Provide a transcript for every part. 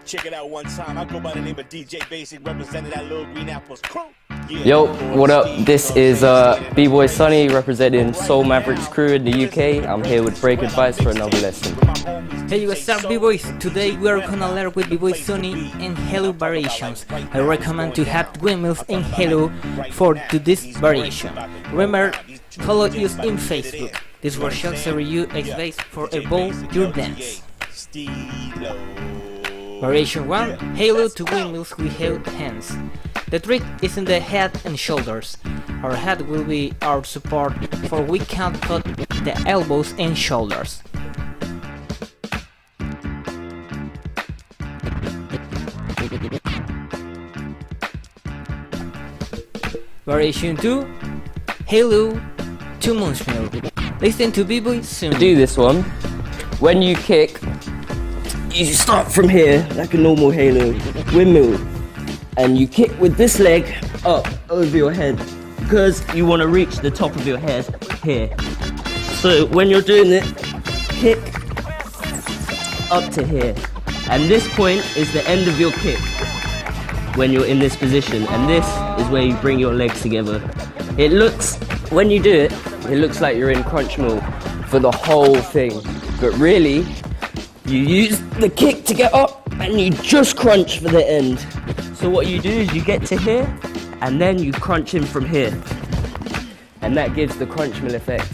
Check it out one time. I go by the name of DJ Basic, representing that little green apples crew. Yo, what up? This is Bboy Sunni representing Soul Mavericks crew in the UK. I'm here with Break Advice for another lesson. Hey, what's up, B-Boys? Today we are gonna learn with Bboy Sunni in Halo variations. I recommend to have windmills in Halo for to this variation. Remember, follow us in Facebook. This workshop series you advice for evolve your dance. Variation 1, Halo to windmills with held hands. The trick is in the head and shoulders. Our head will be our support, for we can't cut the elbows and shoulders. Variation 2, Halo to Moonshmill. Listen to Bboy Sunni. To do this one, when you kick, you start from here like a normal Halo windmill, and you kick with this leg up over your head because you want to reach the top of your head here. So when you're doing it, kick up to here, and this point is the end of your kick when you're in this position, and this is where you bring your legs together. It looks, when you do it, it looks like you're in crunch mill for the whole thing, but really you use the kick to get up and you just crunch for the end. So what you do is you get to here and then you crunch in from here, and that gives the crunch mill effect,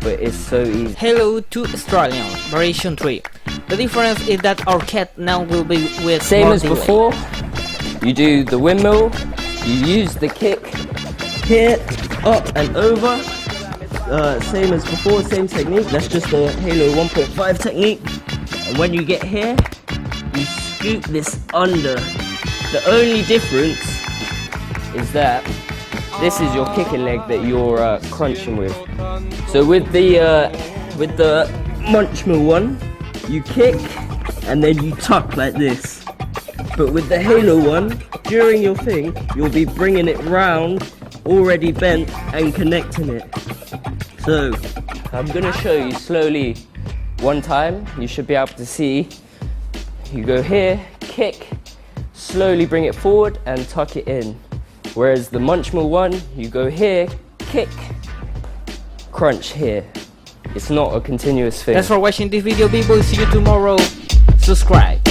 but it's so easy. Halo to Australian, variation 3. The difference is that our cat now will be with same more as delay. before. You do the windmill, you use the kick here, up and over. Same as before, same technique. That's just the Halo 1.5 technique. And when you get here, you scoop this under. The only difference is that this is your kicking leg that you're crunching with. So with the munch mill one, you kick and then you tuck like this. But with the Halo one, during your thing, you'll be bringing it round, already bent, and connecting it. So I'm gonna show you slowly one time. You should be able to see. You go here, kick, slowly bring it forward and tuck it in. Whereas the munchmill one, you go here, kick, crunch here. It's not a continuous thing. Thanks for watching this video, people. See you tomorrow. Subscribe.